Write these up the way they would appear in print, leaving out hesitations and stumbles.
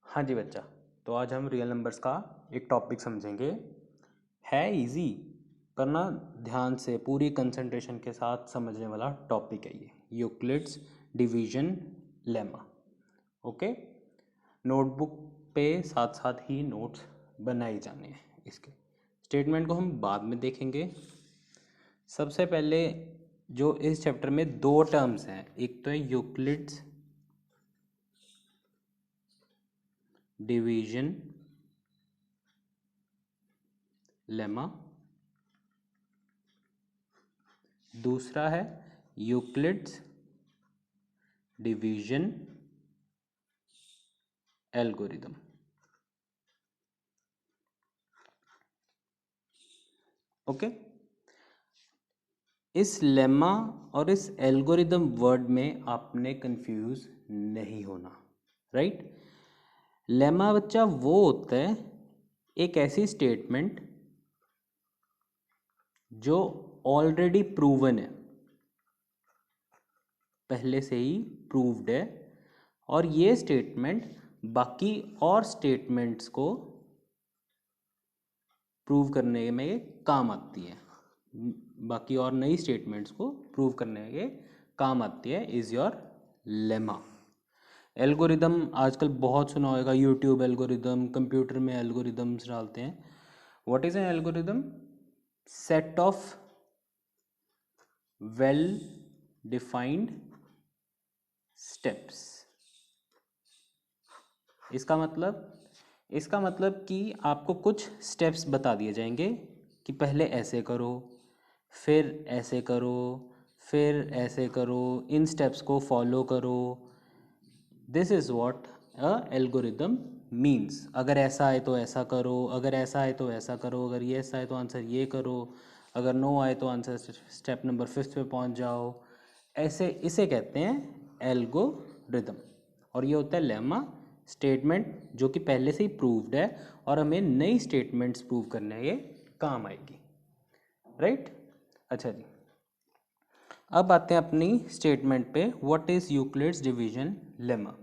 हाँ जी बच्चा, तो आज हम रियल नंबर्स का एक टॉपिक समझेंगे। है इजी, पर ना ध्यान से पूरी कंसंट्रेशन के साथ समझने वाला टॉपिक है ये Euclid's division lemma. Okay, notebook पे साथ साथ ही नोट्स बनाए जाने हैं। इसके स्टेटमेंट को हम बाद में देखेंगे। सबसे पहले जो इस चैप्टर में दो टर्म्स हैं, एक तो है यूक्लिड्स डिवीजन लेमा, दूसरा है यूक्लिड्स डिवीजन एल्गोरिदम। ओके, इस लेमा और इस एल्गोरिदम वर्ड में आपने कंफ्यूज नहीं होना। राइट, लेमा बच्चा वो होता है एक ऐसी स्टेटमेंट जो ऑलरेडी प्रूवन है, पहले से ही प्रूव्ड है, और ये स्टेटमेंट बाकी और स्टेटमेंट्स को प्रूव करने में काम आती है, बाकी और नई स्टेटमेंट्स को प्रूव करने के काम आती है। Is your lemma. एल्गोरिदम आजकल बहुत सुना होगा, यूट्यूब एल्गोरिदम, कंप्यूटर में एल्गोरिदम्स डालते हैं। What is an algorithm? Set of well defined steps. इसका मतलब कि आपको कुछ स्टेप्स बता दिए जाएंगे कि पहले ऐसे करो, फिर ऐसे करो, फिर ऐसे करो, इन स्टेप्स को फॉलो करो। This is what a algorithm means. अगर ऐसा है तो ऐसा करो, अगर ऐसा है तो ऐसा करो, अगर ये ऐसा है तो आंसर ये करो, अगर नो आए तो आंसर स्टेप नंबर 5 पे पहुंच जाओ। ऐसे इसे कहते हैं एल्गोरिदम। और ये होता है लेमा, स्टेटमेंट जो कि पहले से ही प्रूव्ड है और हमें नई स्टेटमेंट्स प्रूव करने के काम आएगी। राइट, अच्छा जी, अब आते हैं अपनी स्टेटमेंट पे। What is Euclid's division lemma?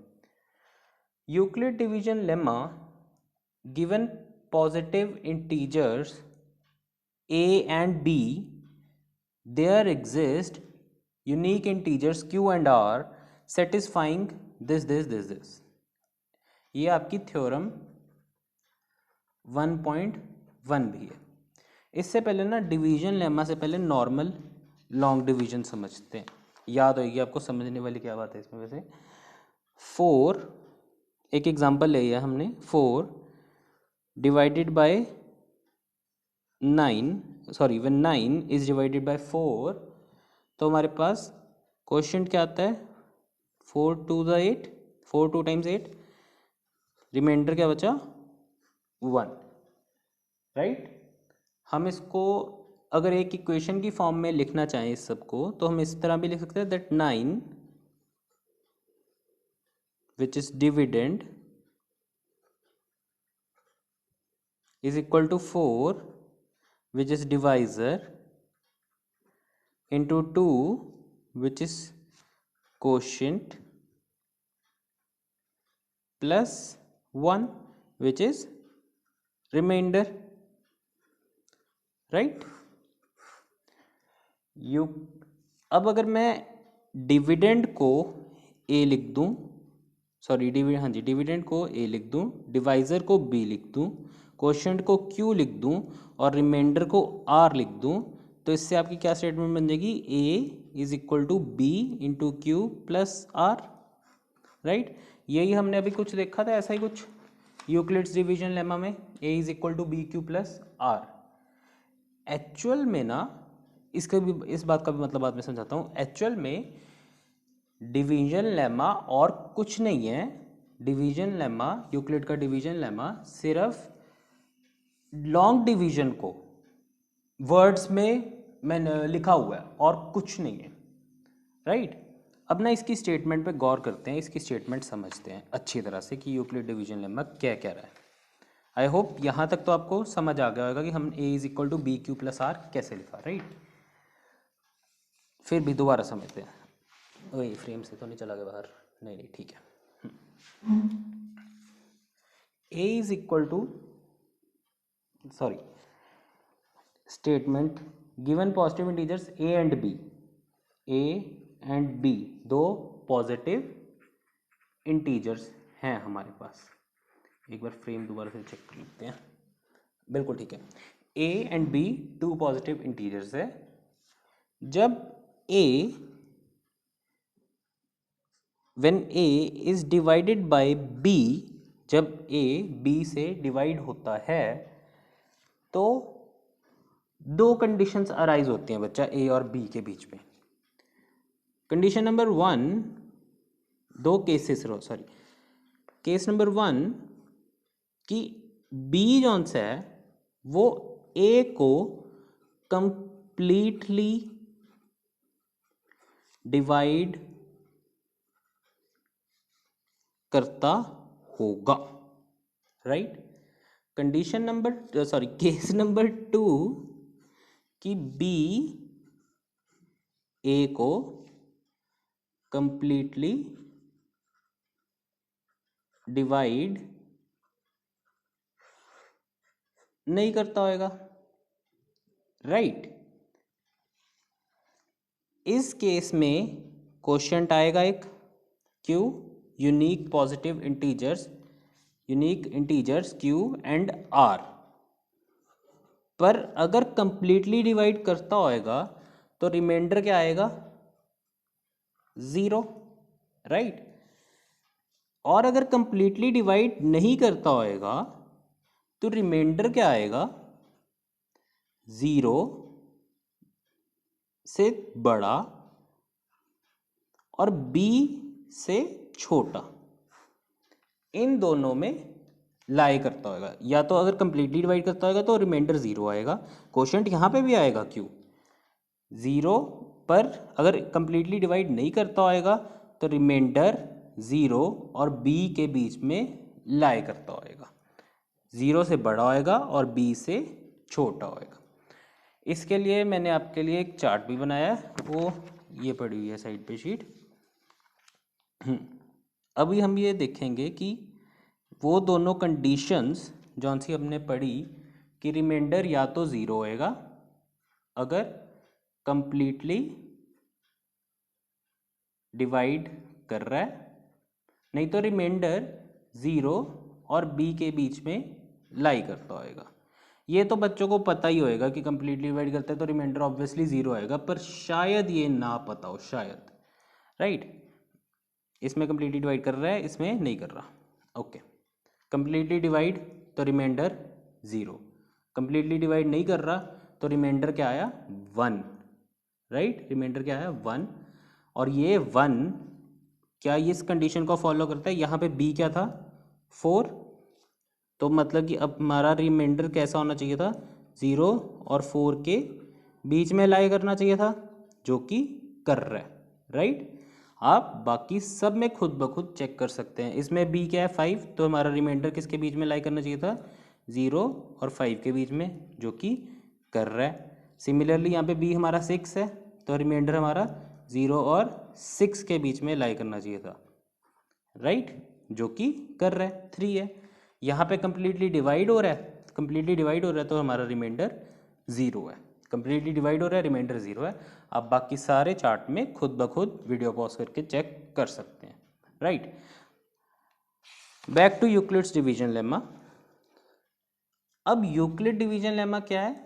Euclid division lemma, given positive integers a and b, there exist unique integers q and r satisfying this। ये आपकी थ्योरम 1.1 भी है। इससे पहले ना डिवीजन लेमा से पहले नॉर्मल लॉन्ग डिवीजन समझते हैं। याद होगी आपको, समझने वाली क्या बात है इसमें। वैसे 4, एक एग्जांपल ले लिया हमने, 4 divided by 9, sorry when 9 is divided bye 4, तो हमारे पास क्वेश्चन क्या आता है? 4 टू द 8, 4 2 टाइम्स 8, रिमाइंडर क्या बचा? 1। राइट, हम इसको अगर एक इक्वेशन की फॉर्म में लिखना चाहें इस सबको, तो हम इस तरह भी लिख सकते हैं that 9 which is dividend is equal to 4 which is divisor into 2 which is quotient plus 1 which is remainder। right, you अब अगर मैं डिविडेंड को a लिख दूं, सॉरी डिविडेंड को a लिख दूं, डिवाइजर को b लिख दूं, क्वोशिएंट को q लिख दूं और रिमाइंडर को r लिख दूं, तो इससे आपकी क्या स्टेटमेंट बन जाएगी? a is equal to B into Q plus R. Right, यही हमने अभी कुछ देखा था, ऐसा ही कुछ यूक्लिड्स डिवीजन लेमा में, a is equal to B Q plus R. Actual में ना, इसका भी, इस बात का भी मतलब बाद में समझाता हूँ। एक्चुअल में डिवीजन लेमा और कुछ नहीं है। डिवीजन लेमा, यूक्लिड का डिवीजन लेमा सिर्फ लॉन्ग डिवीजन को वर्ड्स में मैंने लिखा हुआ है और कुछ नहीं है। राइट, अब ना इसकी स्टेटमेंट पे गौर करते हैं, इसकी स्टेटमेंट समझते हैं अच्छी तरह से कि यूक्लिड डिवीजन लेमा क्या कह रहा है। आई होप यहाँ तक तो आपको समझ आ गया होगा कि हम a is equal to B Q plus r कैसे लिखा। राइट, फिर भी दोबारा समझते हैं। वही फ्रेम से तो नहीं चला गया बाहर? नहीं नहीं, ठीक है। A is equal to sorry statement given positive integers A and B दो पॉजिटिव इंटीजर्स हैं हमारे पास। एक बार फ्रेम दोबारा से चेक कर लेते हैं। बिल्कुल ठीक है, A and B two positive integers है। जब when A is divided by B, जब ए बी से डिवाइड होता है तो दो कंडीशंस अराइज होती हैं बच्चा ए और बी के बीच में। कंडीशन नंबर वन, दो cases sorry, case number one कि बी जौन सा है वो ए को कंप्लीटली डिवाइड करता होगा, right. Condition number sorry case number two कि बी ए को कंप्लीटली डिवाइड नहीं करता होगा, राइट। इस केस में क्वोशिएंट आएगा एक Q, unique positive integers, unique integers Q and R. पर अगर कंप्लीटली डिवाइड करता होएगा तो रिमाइंडर क्या आएगा, 0, राइट। और अगर कंप्लीटली डिवाइड नहीं करता होएगा तो रिमाइंडर क्या आएगा, 0 से बड़ा और b से छोटा, इन दोनों में लाई करता होगा। या तो अगर कंप्लीटली डिवाइड करता होगा तो रिमाइंडर 0 आएगा, क्वोशिएंट यहाँ पे भी आएगा q 0, पर अगर कंप्लीटली डिवाइड नहीं करता होगा तो रिमाइंडर 0 और b के बीच में लाई करता होगा, 0 से बड़ा होएगा और b से छोटा होएगा। इसके लिए मैंने आपके लिए एक चार्ट भी बनाया है, वो ये पड़ी हुई है साइड पे शीट। अभी हम ये देखेंगे कि वो दोनों कंडीशंस जौन सी हमने पढ़ी कि रिमाइंडर या तो 0 होएगा अगर कंप्लीटली डिवाइड कर रहा है, नहीं तो रिमाइंडर 0 और b के बीच में लाई करता होएगा। ये तो बच्चों को पता ही होएगा कि कंप्लीटली डिवाइड करता है तो रिमाइंडर ऑब्वियसली 0 आएगा, पर शायद ये ना पता हो, शायद, राइट। इसमें कंप्लीटली डिवाइड कर रहा है, इसमें नहीं कर रहा, ओके। कंप्लीटली डिवाइड तो रिमाइंडर 0, कंप्लीटली डिवाइड नहीं कर रहा तो रिमाइंडर क्या आया, 1, राइट। रिमाइंडर क्या आया, 1। और ये 1 क्या इस कंडीशन को फॉलो करता है, यहाँ पे b क्या था, 4, तो मतलब कि अब हमारा रिमाइंडर कैसा होना चाहिए था, 0 और 4 के बीच में लाई करना चाहिए था, जो कि कर रहा है, राइट। आप बाकी सब में खुद ब खुद चेक कर सकते हैं। इसमें b क्या है, 5, तो हमारा रिमाइंडर किसके बीच में लाई करना चाहिए था, 0 और 5 के बीच में, जो कि कर रहा है। सिमिलरली यहाँ पे b हमारा 6 है तो रिमाइंडर हमारा 0 और 6 के बीच में लाई करना चाहिए था, राइट, जो कि कर रहा है, 3 है। यहाँ पे कंप्लीटली डिवाइड हो रहा है, कंप्लीटली डिवाइड हो रहा है तो हमारा रिमाइंडर 0 है, कंप्लीटली डिवाइड हो रहा है, रिमाइंडर 0 है। आप बाकी सारे चार्ट में खुद ब खुद वीडियो पॉज करके चेक कर सकते हैं, right. Back to Euclid's division lemma. अब यूक्लिड डिवीजन लेमा क्या है,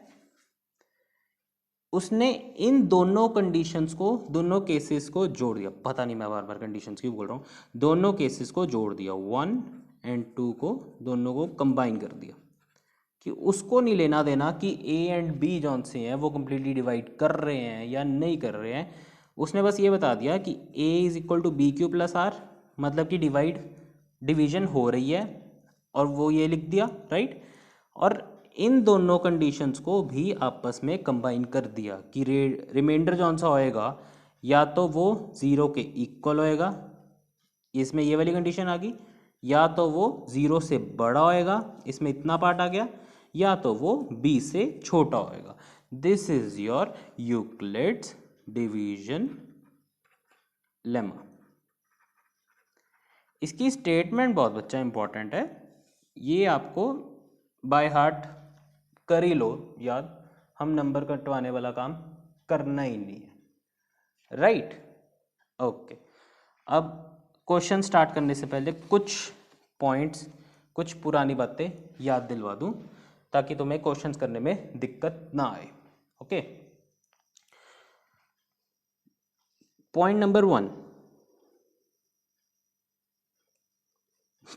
उसने इन दोनों कंडीशंस को, दोनों केसेस को जोड़ दिया। पता नहीं मैं बार बार कंडीशंस क्यों बोल रहा हूँ, दोनों केसेस को जोड़ दिया, 1 एंड 2 को, दोनों को कंबाइन कर दिया कि उसको नहीं लेना देना कि ए एंड बी जौन से हैं वो कंप्लीटली डिवाइड कर रहे हैं या नहीं कर रहे हैं। उसने बस ये बता दिया कि A is equal to B Q plus R, मतलब कि डिवीजन हो रही है, और वो ये लिख दिया, राइट। और इन दोनों कंडीशंस को भी आपस में कंबाइन कर दिया कि रिमाइंडर जौन सा होएगा या तो वो 0 के इक्वल होएगा, इसमें ये वाली कंडीशन आ गई, या तो वो 0 से बड़ा होएगा, इसमें इतना पार्ट आ गया, या तो वो b से छोटा होएगा। This is your Euclid's division lemma. इसकी स्टेटमेंट बहुत बच्चा इंपॉर्टेंट है। ये आपको बाय हार्ट कर ही लो याद, हम नंबर कटवाने वाला काम करना ही नहीं है, राइट। ओके, अब क्वेश्चन स्टार्ट करने से पहले कुछ पॉइंट्स, कुछ पुरानी बातें याद दिलवा दूं ताकि तुम्हें क्वेश्चंस करने में दिक्कत ना आए। ओके, पॉइंट नंबर 1,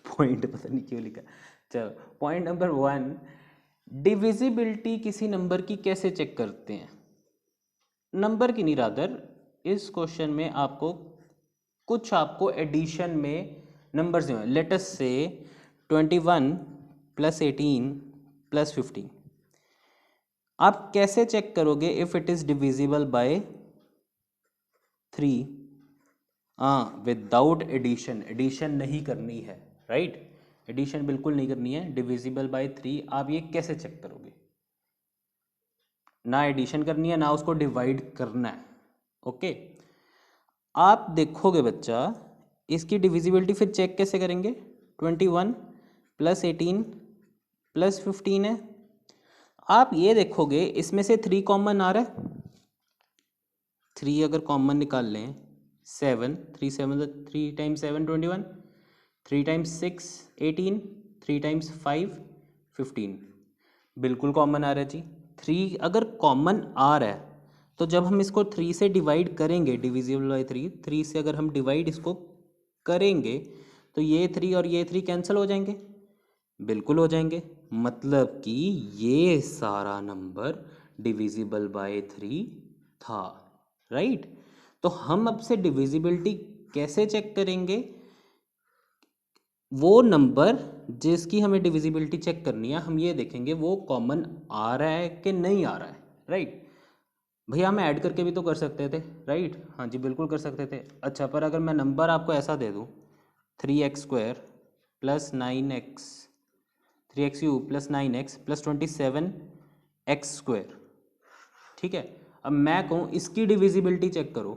पॉइंट पता नहीं क्यों लिखा, चलो पॉइंट नंबर 1, डिविजिबिलिटी किसी नंबर की कैसे चेक करते हैं? नंबर की नहीं, रादर इस क्वेश्चन में आपको कुछ आपको एडिशन में नंबर्स दिए, लेट अस से 21 + 18 + 15, आप कैसे चेक करोगे if it is divisible bye 3? हाँ, विदाउट एडिशन, एडिशन नहीं करनी है, राइट, एडिशन बिल्कुल नहीं करनी है। डिविजिबल बाय 3 आप ये कैसे चेक करोगे? ना एडिशन करनी है ना उसको डिवाइड करना है। ओके, आप देखोगे बच्चा इसकी डिविजिबिलिटी फिर चेक कैसे करेंगे? 21 + 18 + 15 है, आप ये देखोगे इसमें से 3 कॉमन आ रहा है, 3 अगर कॉमन निकाल लें, 7, 3 7 3 × 7 21, 3 × 6 18, 3 × 5 15, बिल्कुल कॉमन आ रहा है जी। 3 अगर कॉमन आ रहा है तो जब हम इसको 3 से डिवाइड करेंगे, डिविजिबल बाय 3 से अगर हम डिवाइड इसको करेंगे तो ये 3 और ये 3 कैंसिल हो जाएंगे, बिल्कुल हो जाएंगे, मतलब कि ये सारा नंबर डिविजिबल बाय 3 था, राइट। तो हम अब से डिविजिबिलिटी कैसे चेक करेंगे? वो नंबर जिसकी हमें डिविजिबिलिटी चेक करनी है, हम ये देखेंगे वो कॉमन आ रहा है कि नहीं आ रहा है, राइट। भैया हम ऐड करके भी तो कर सकते थे, राइट, हाँ जी बिल्कुल कर सकते थे। अच्छा, पर अगर मैं नंबर आपको ऐसा दे दूँ 3x² + 9x, 3x³ + 9x + 27x², ठीक है, अब मैं कहूँ इसकी डिविजिबिलिटी चेक करो,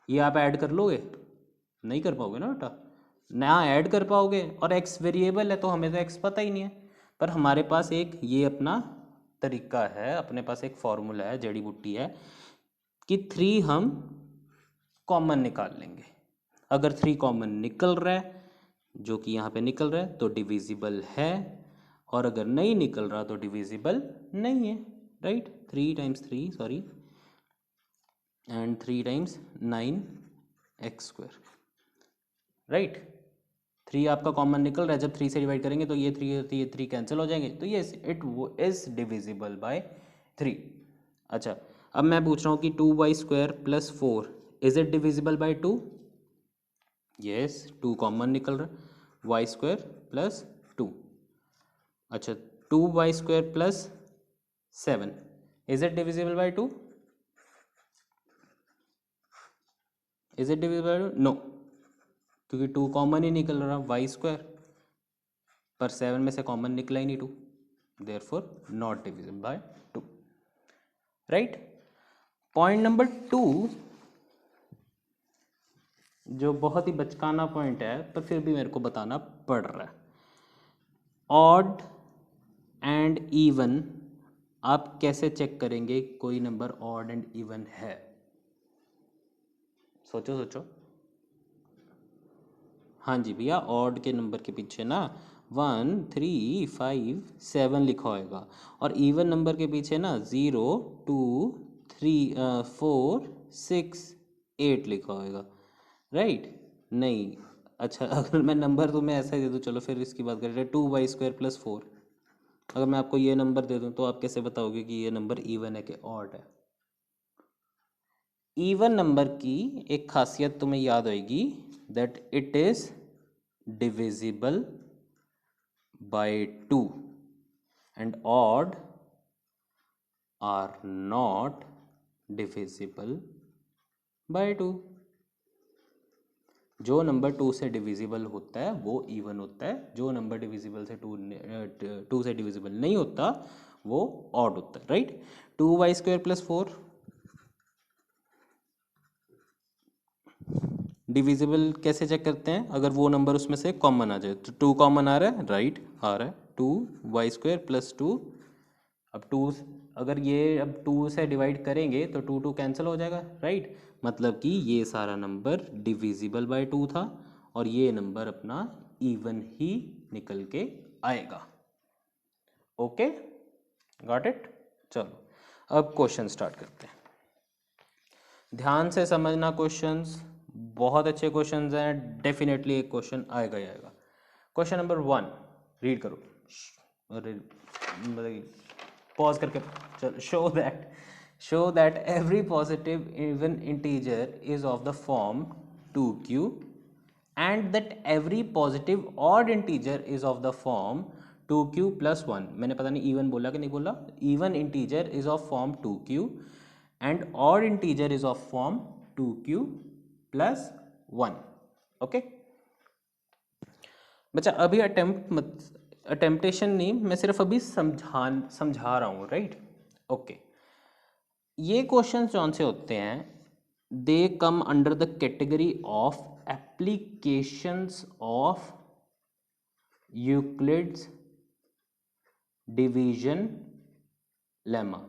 ये आप ऐड कर लोगे? नहीं कर पाओगे ना बेटा, ना ऐड कर पाओगे, और x वेरिएबल है तो हमें तो x पता ही नहीं है। पर हमारे पास एक ये अपना तरीका है, अपने पास एक फॉर्मूला है, जड़ी बूटी है कि 3 हम कॉमन निकाल लेंगे। अगर 3 कॉमन निकल रहा है, जो कि यहाँ पे निकल रहा है, तो डिविजिबल है, और अगर नहीं निकल रहा तो डिविजिबल नहीं है, right. 3 × 3 sorry and 3 × 9x², right. 3 आपका कॉमन निकल रहा है, जब 3 से डिवाइड करेंगे तो ये 3 कैंसिल हो जाएंगे, तो ये इट इज डिविजिबल बाय 3। अच्छा, अब मैं पूछ रहा हूँ कि 2y² + 4 is it divisible by 2? Yes, 2 common निकल रहा है, y² + 2। अच्छा, 2y² + 7 is it divisible by 2? Is it divisible by 2? No, क्योंकि 2 कॉमन ही निकल रहा, y², पर 7 में से कॉमन निकला ही नहीं 2, therefore not divisible by 2, right. Point number 2, जो बहुत ही बचकाना पॉइंट है पर फिर भी मेरे को बताना पड़ रहा है, ऑड एंड इवन आप कैसे चेक करेंगे कोई नंबर ऑड एंड इवन है? सोचो सोचो। हाँ जी भैया, ऑड के नंबर के पीछे ना 1 3 5 7 लिखा होएगा, और इवन नंबर के पीछे ना 0 2 3 4 6 8 लिखा होएगा, राइट। नहीं, अच्छा अगर मैं नंबर तुम्हें ऐसा ही दे दूँ, चलो फिर इसकी बात करें, 2y² + 4, अगर मैं आपको ये नंबर दे दूँ तो आप कैसे बताओगे कि ये नंबर इवन है कि ऑड है? इवन नंबर की एक खासियत तुम्हें याद होएगी, that it is divisible by 2 and odd are not divisible by 2। जो नंबर 2 से डिविजिबल होता है वो इवन होता है, जो नंबर डिविजिबल से 2 से डिविजिबल नहीं होता वो ऑड होता है, राइट। 2y² + 4 डिविजिबल कैसे चेक करते हैं? अगर वो नंबर उसमें से कॉमन आ जाए तो 2 कॉमन आ रहा है, राइट आ रहा है 2y² + 2। अब 2 अगर ये अब 2 से डिवाइड करेंगे तो 2 2 कैंसिल हो जाएगा, राइट। मतलब कि ये सारा नंबर डिविजिबल बाय 2 था और ये नंबर अपना इवन ही निकल के आएगा। Okay, got it. चलो अब क्वेश्चन स्टार्ट करते हैं। ध्यान से समझना क्वेश्चंस, बहुत अच्छे क्वेश्चंस हैं, डेफिनेटली एक क्वेश्चन आएगा ही आएगा। क्वेश्चन नंबर 1 रीड करो। अरे पॉज करके चल। Show that every positive even integer is of the form 2q and that every positive odd integer is of the form 2q + 1। मैंने पता नहीं इवन बोला कि नहीं बोला। Even integer is of form 2q and odd integer is of form 2q + 1। Okay बच्चा, अभी अटेम्प्टेशन नहीं, मैं सिर्फ अभी समझा रहा हूँ, राइट। ओके, ये क्वेश्चन कौन से होते हैं? They come under the category of applications of Euclid's division lemma.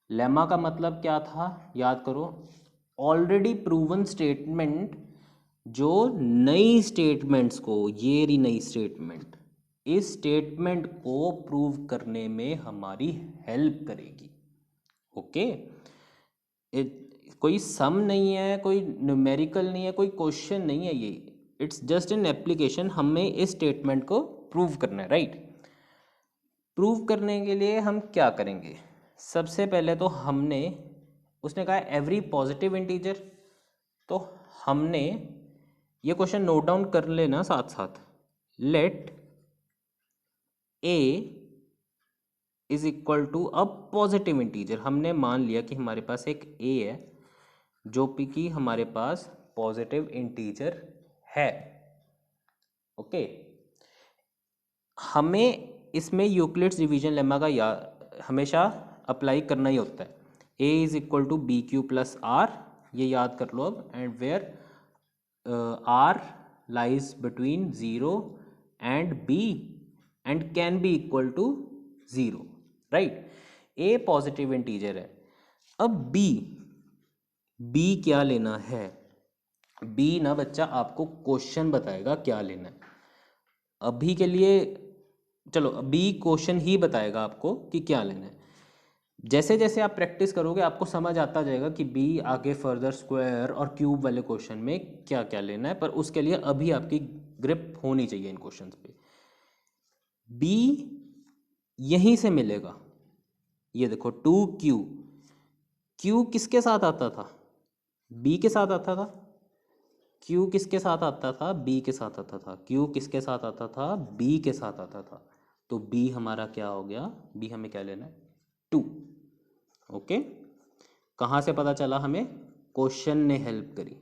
Lemma का मतलब क्या था, याद करो। ऑलरेडी प्रूवन स्टेटमेंट जो नई स्टेटमेंट्स को, ये रही नई स्टेटमेंट, इस स्टेटमेंट को प्रूव करने में हमारी हेल्प करेगी। ओके, कोई सम नहीं है, कोई न्यूमेरिकल नहीं है, कोई क्वेश्चन नहीं है, ये इट्स जस्ट एन एप्लीकेशन। हमें इस स्टेटमेंट को प्रूव करना है, राइट। प्रूव करने के लिए हम क्या करेंगे? सबसे पहले तो हमने, उसने कहा एवरी पॉजिटिव इंटीजर, तो हमने ये क्वेश्चन नोट डाउन कर लेना साथ साथ। Let a is equal to a positive integer. हमने मान लिया कि हमारे पास एक a है जो कि हमारे पास पॉजिटिव इंटीजर है। ओके, हमें इसमें यूक्लिड्स डिवीजन लेमा का हमेशा अप्लाई करना ही होता है। a is equal to BQ + R, ये याद कर लो अब। And where R lies between 0 and B and can be equal to 0, right. a positive integer है। अब B क्या लेना है? B ना बच्चा आपको क्वेश्चन बताएगा क्या लेना है। अभी के लिए चलो, बी क्वेश्चन ही बताएगा आपको कि क्या लेना है। जैसे जैसे आप प्रैक्टिस करोगे आपको समझ आता जाएगा कि बी आगे फर्दर स्क्वायर और क्यूब वाले क्वेश्चन में क्या क्या लेना है, पर उसके लिए अभी आपकी ग्रिप होनी चाहिए इन क्वेश्चंस पे। बी यहीं से मिलेगा, ये देखो 2q। q किसके साथ आता था? b के साथ आता था। q किसके साथ आता था? b के साथ आता था। q किसके साथ आता था? b के साथ आता था। तो b हमारा क्या हो गया? b हमें क्या लेना है? 2। ओके, कहाँ से पता चला हमें? क्वेश्चन ने हेल्प करी।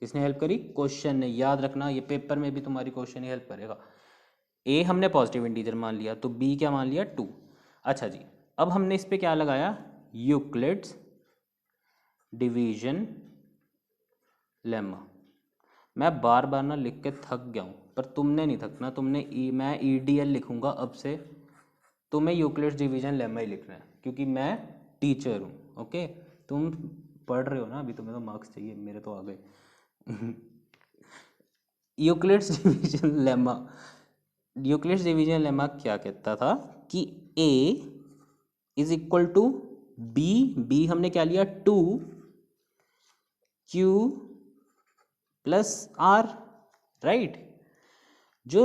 किसने हेल्प करी? क्वेश्चन ने। याद रखना, ये पेपर में भी तुम्हारी क्वेश्चन ही हेल्प करेगा। a हमने पॉजिटिव इंटीजर मान लिया, तो b क्या मान लिया? 2। अच्छा जी, अब हमने इस पे क्या लगाया? Euclid's division lemma. मैं बार बार ना लिख के थक गया हूँ, पर तुमने नहीं थकना। मैं EDL लिखूंगा अब से, तुम्हें यूक्लिड्स डिवीजन लेमा ही लिखना है, क्योंकि मैं टीचर हूँ। ओके, तुम पढ़ रहे हो ना अभी, तुम्हें तो मार्क्स चाहिए, मेरे तो आ गए। Euclid's division lemma, Euclid's division lemma क्या कहता था कि a is equal to b हमने क्या लिया? 2q + R, right. जो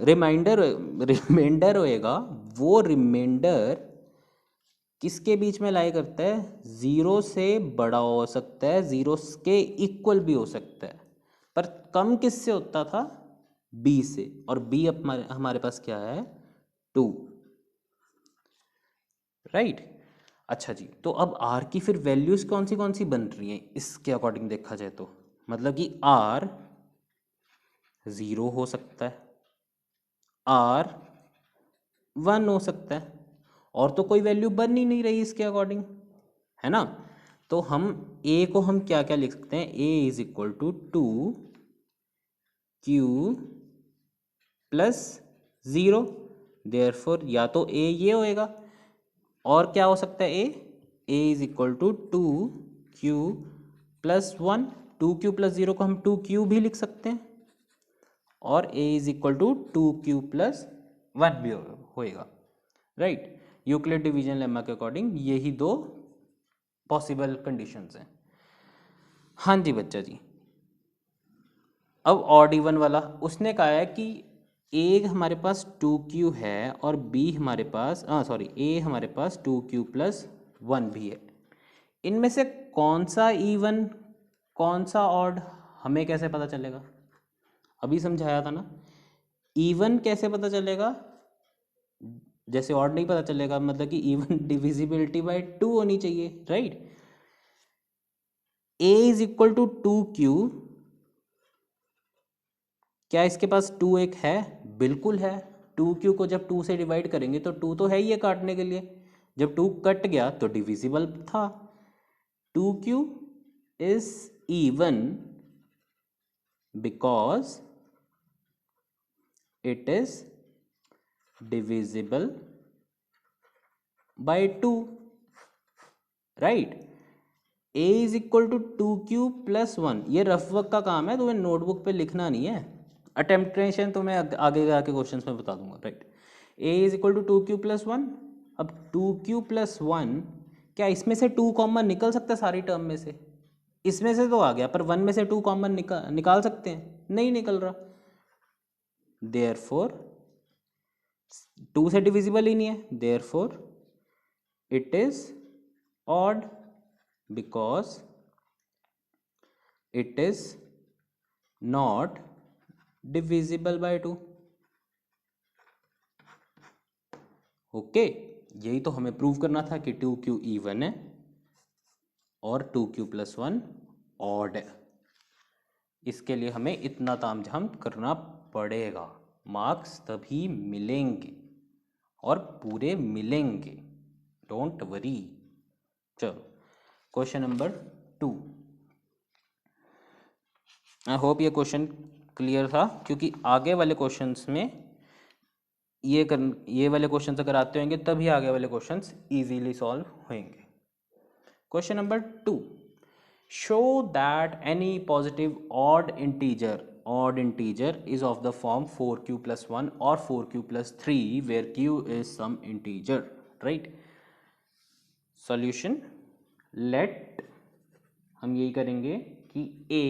रिमाइंडर होएगा, वो रिमाइंडर किसके बीच में लाई करता है? 0 से बड़ा हो सकता है, 0 के इक्वल भी हो सकता है, पर कम किससे होता था? b से। और b हमारे पास क्या है? 2, राइट। अच्छा जी, तो अब r की फिर वैल्यूज कौन सी बन रही हैं इसके अकॉर्डिंग देखा जाए तो? मतलब कि r 0 हो सकता है, r 1 हो सकता है, और तो कोई वैल्यू बन ही नहीं रही इसके अकॉर्डिंग, है ना। तो हम ए को हम क्या क्या लिख सकते हैं, A is equal to 2q plus 0। Therefore या तो ए ये होएगा, और क्या हो सकता है A is equal to 2q plus 1। 2q plus 0 को हम 2q भी लिख सकते हैं, और a is equal to 2q plus 1 भी होएगा, राइट। यूक्लिड डिवीजन लेमा के अकॉर्डिंग यही दो पॉसिबल कंडीशंस हैं। हाँ जी बच्चा जी, अब ऑड इवन वाला उसने कहा है कि ए हमारे पास 2q है और बी हमारे पास ए हमारे पास 2q प्लस 1 भी है। इनमें से कौन सा इवन कौन सा ऑड हमें कैसे पता चलेगा? अभी समझाया था ना, इवन कैसे पता चलेगा? जैसे ऑड नहीं पता चलेगा, मतलब कि इवन डिविजिबिलिटी बाय 2 होनी चाहिए, right. a is equal to 2q, क्या इसके पास 2 एक है? बिल्कुल है। 2q को जब 2 से डिवाइड करेंगे तो 2 तो है ही है काटने के लिए, जब 2 कट गया तो डिविजिबल था। 2q is even because it is divisible by 2, right. a is equal to 2q plus 1, ये रफ वर्क का काम है, तुम्हें नोटबुक पे लिखना नहीं है। अटेम्प्टेशन तो मैं आगे जाके क्वेश्चंस में बता दूंगा, right. a is equal to 2q plus 1। अब 2q प्लस 1, क्या इसमें से 2 कॉमन निकल सकता है सारी टर्म में से? इसमें से तो आ गया, पर 1 में से 2 कॉमन निकाल सकते हैं? नहीं निकल रहा। देयरफॉर 2 से डिविजिबल ही नहीं है, therefore it is odd because it is not divisible by 2। Okay, यही तो हमें प्रूव करना था कि 2q इवन है और 2q प्लस 1 ऑड है। इसके लिए हमें इतना तामझाम करना पड़ेगा, मार्क्स तभी मिलेंगे और पूरे मिलेंगे, डोंट वरी। चलो क्वेश्चन नंबर 2। आई होप ये क्वेश्चन क्लियर था, क्योंकि आगे वाले क्वेश्चंस में ये वाले क्वेश्चंस अगर आते होंगे तभी आगे वाले क्वेश्चंस इजीली सॉल्व होंगे। Question number 2, show that any positive odd integer is of the form 4q plus 1 और 4q plus 3 where q is some integer, right. Solution, let हम यही करेंगे कि a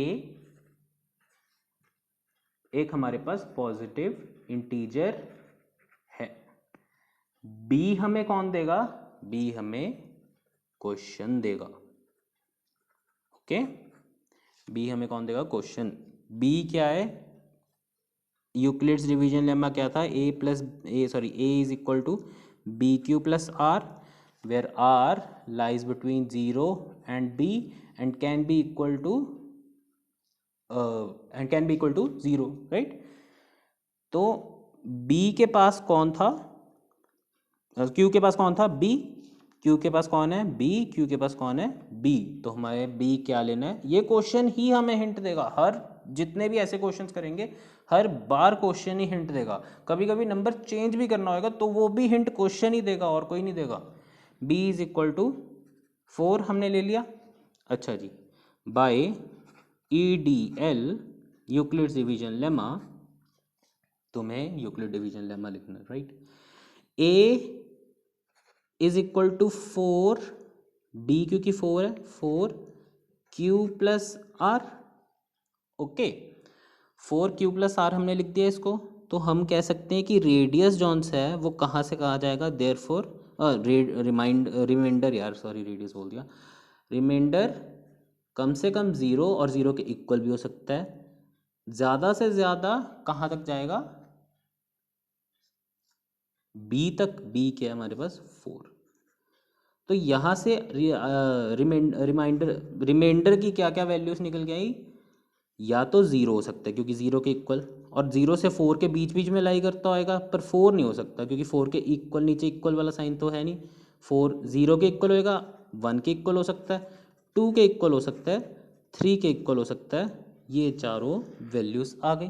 एक हमारे पास पॉजिटिव इंटीजर है, b हमें कौन देगा? b हमें क्वेश्चन देगा, ओके। b हमें कौन देगा? क्वेश्चन। b क्या है? यूक्लिड्स डिवीजन लेमा क्या था? a is equal to B Q plus R, where r lies between 0 and b and can be equal to 0, right. तो b के पास कौन था? q के पास कौन था? b। q के पास कौन है? b। q के पास कौन है? b। तो हमारे b क्या लेना है? ये क्वेश्चन ही हमें हिंट देगा, हर जितने भी ऐसे क्वेश्चंस करेंगे हर बार क्वेश्चन ही हिंट देगा। कभी कभी नंबर चेंज भी करना होगा तो वो भी हिंट क्वेश्चन ही देगा और कोई नहीं देगा। b इज इक्वल टू 4 हमने ले लिया, अच्छा जी। By EDL Euclid's division lemma, तुम्हें यूक्लिड डिवीजन लेमा लिखना है, right. a is equal to 4, b क्योंकि 4 है, 4q plus R, okay. 4q plus R हमने लिख दिया इसको, तो हम कह सकते हैं कि रेडियस जॉन सा है वो कहाँ से कहाँ जाएगा? देयरफॉर रिमाइंडर, यार सॉरी रेडियस बोल दिया, रिमाइंडर कम से कम 0 और 0 के इक्वल भी हो सकता है, ज़्यादा से ज़्यादा कहाँ तक जाएगा? b तक। b क्या है हमारे पास? 4। तो यहाँ से रिमाइंडर की क्या क्या वैल्यूज निकल के आई? या तो 0 हो सकता है क्योंकि 0 के इक्वल, और 0 से 4 के बीच बीच में लाई करता होएगा, पर 4 नहीं हो सकता क्योंकि 4 के इक्वल नीचे इक्वल वाला साइन तो है नहीं। 4 0 के इक्वल होएगा, 1 के इक्वल हो सकता है, 2 के इक्वल हो सकता है, 3 के इक्वल हो सकता है। ये चारों वैल्यूज़ आ गई।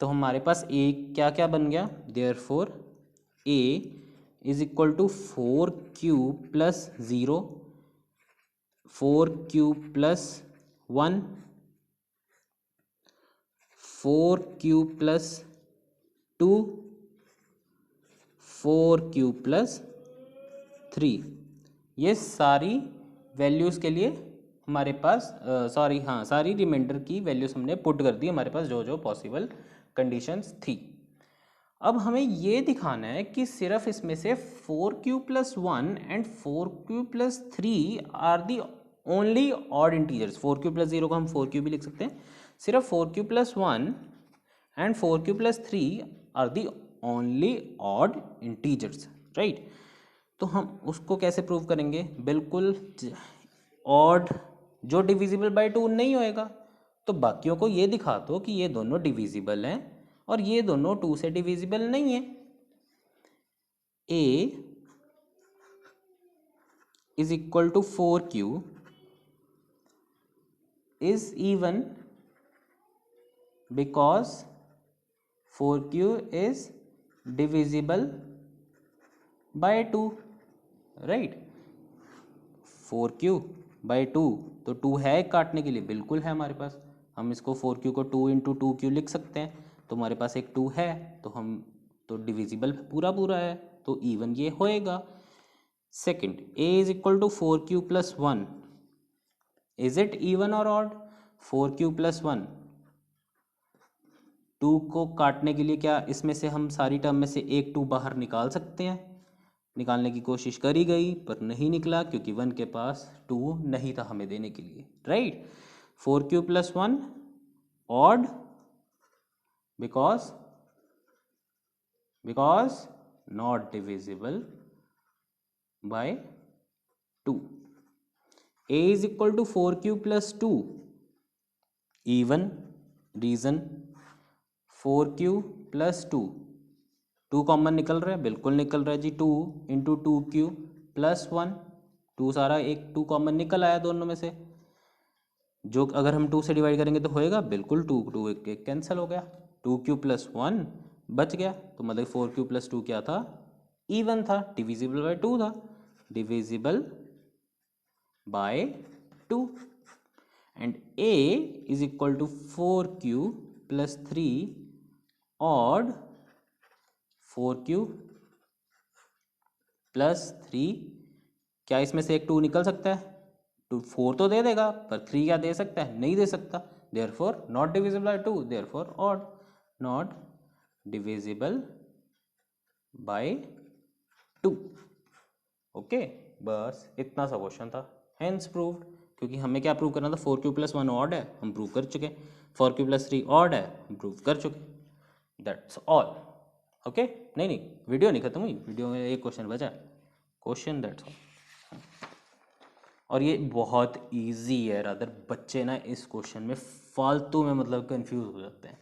तो हमारे पास ए क्या क्या बन गया, therefore A is equal to 4 plus 0, 4 plus 1, 4 plus 2, 4 plus 3। ये सारी वैल्यूज़ के लिए हमारे पास सारी रिमाइंडर की वैल्यूज़ हमने पुट कर दी हमारे पास जो जो पॉसिबल कंडीशंस थी। अब हमें ये दिखाना है कि सिर्फ इसमें से 4 q+1 and 4 q+3 are the only odd integers. 4 q+0 को हम 4q भी लिख सकते हैं। सिर्फ 4q+1 and 4q+3 are the only odd integers, right. तो हम उसको कैसे प्रूव करेंगे, बिल्कुल ऑड जो डिविजिबल बाय 2 नहीं होएगा, तो बाकियों को ये दिखा दो कि ये दोनों डिविजिबल हैं और ये दोनों 2 से डिविजिबल नहीं है। a is equal to 4q is even because 4q is divisible by 2, right. 4q/2 तो 2 है काटने के लिए, बिल्कुल है हमारे पास। हम इसको 4q को 2 × 2q लिख सकते हैं, तो हमारे पास एक 2 है, तो हम तो डिविजिबल पूरा पूरा है, तो इवन ये होएगा। Second, a is equal to 4q+1, is it even और ऑड? 4q+1, 2 को काटने के लिए क्या इसमें से हम सारी टर्म में से एक 2 बाहर निकाल सकते हैं? निकालने की कोशिश करी गई पर नहीं निकला, क्योंकि 1 के पास 2 नहीं था हमें देने के लिए, right. 4q+1 odd because not divisible by 2। a is equal to 4q+2 even, reason 4q+2, 2 common निकल रहा है, बिल्कुल निकल रहा है जी। 2 × 2q+1, 2 सारा एक 2 कॉमन निकल आया दोनों में से, जो अगर हम 2 से डिवाइड करेंगे तो होएगा, बिल्कुल 2 एक कैंसिल हो गया, 2q+1 बच गया। तो मतलब 4q+2 क्या था, इवन था, डिविजिबल बाय 2 था, divisible by 2। And a is equal to 4q+3 odd 4q+3, क्या इसमें से एक 2 निकल सकता है? 4 तो दे देगा, पर 3 क्या दे सकता है? नहीं दे सकता। Therefore not divisible by 2, therefore odd, not divisible by 2। Okay, बस इतना सा क्वेश्चन था, हेंस प्रूव्ड। क्योंकि हमें क्या प्रूव करना था, 4q+1 ऑड है, हम प्रूव कर चुके। 4q+3 ऑड है, हम प्रूव कर चुके। That's all. ओके, नहीं वीडियो नहीं खत्म हुई, वीडियो में एक क्वेश्चन बचा, क्वेश्चन, दैट्स ऑल। और ये बहुत इजी है, रादर बच्चे ना इस क्वेश्चन में फालतू में मतलब कंफ्यूज हो जाते हैं।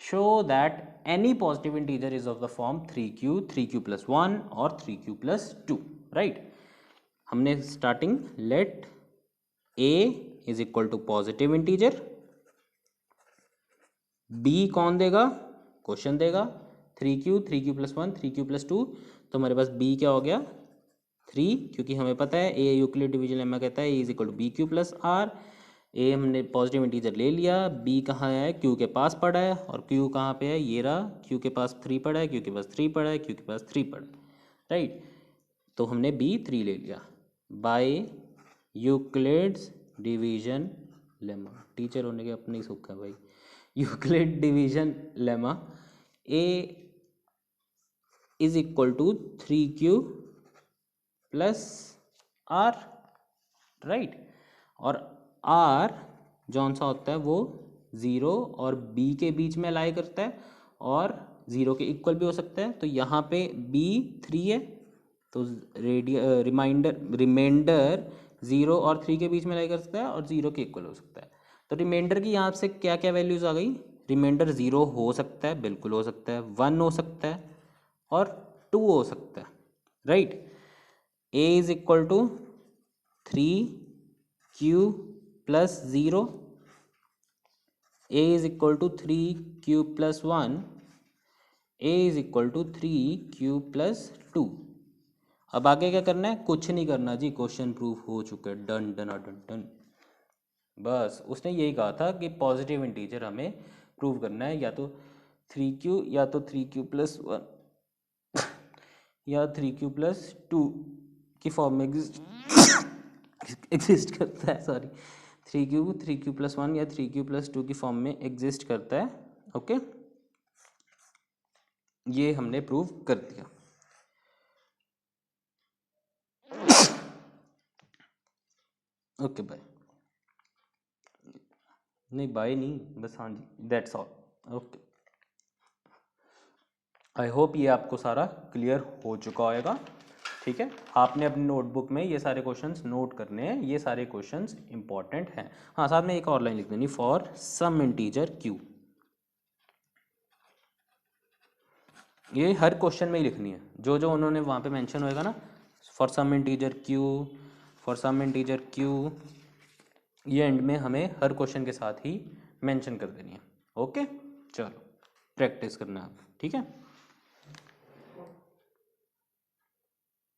Show that any positive integer is of the form 3q, 3q+1 और 3q+2, राइट। हमने starting let a is equal to positive integer, b कौन देगा, क्वेश्चन देगा, 3q, 3q+1, 3q+2, तो हमारे पास b क्या हो गया, 3, क्योंकि हमें पता है a यूक्लिड डिवीजन लेमा कहता है a is equal to bq+r। a हमने पॉजिटिव इंटीजर ले लिया, b कहाँ है, q के पास पड़ा है, और q कहाँ पे है, ये रहा, q के पास 3 पड़ा है, q के पास 3 पड़ा है, q के पास 3 पड़ा है, राइट। तो हमने b 3 ले लिया by Euclid's division lemma. Teacher होने के अपने ही सुख है भाई। Euclid division lemma a is equal to 3q+r, right. और r जौन सा होता है वो 0 और b के बीच में लाई करता है, और 0 के इक्वल भी हो सकता है। तो यहाँ पे b 3 है, तो रिमाइंडर 0 और 3 के बीच में लाई कर सकता है और 0 के इक्वल हो सकता है। तो रिमाइंडर की यहाँ से क्या क्या वैल्यूज़ आ गई, रिमाइंडर 0 हो सकता है, बिल्कुल हो सकता है, 1 हो सकता है और 2 हो सकता है, right. a is equal to 3q+1 Q plus zero, A is equal to 3q plus 1, A is equal to 3q plus 2। अब आगे क्या करना है? कुछ नहीं करना जी, क्वेश्चन प्रूफ हो चुका है, डन डन डन डन। बस उसने यही कहा था कि पॉजिटिव इंटीजर हमें प्रूव करना है, या तो 3q या तो 3q प्लस 1 या 3q प्लस 2 की फॉर्म में एग्जिस्ट करता है, सॉरी, 3q प्लस 1 या 3q प्लस 2 की फॉर्म में एग्जिस्ट करता है। ओके, ये हमने प्रूव कर दिया। ओके बाय, नहीं बाय नहीं, बस हाँ जी, that's all. Okay, I hope ये आपको सारा क्लियर हो चुका होगा। ठीक है, आपने अपनी नोटबुक में ये सारे क्वेश्चंस नोट करने हैं, ये सारे क्वेश्चंस इंपॉर्टेंट हैं। हाँ, साथ में एक और लाइन लिख देनी, फॉर सम इंटीजर क्यू। ये हर क्वेश्चन में ही लिखनी है, जो जो उन्होंने वहाँ पे मेंशन होएगा ना, for some integer Q, for some integer Q, ये एंड में हमें हर क्वेश्चन के साथ ही मेंशन कर देनी है। ओके, चलो प्रैक्टिस करना है आप, ठीक है।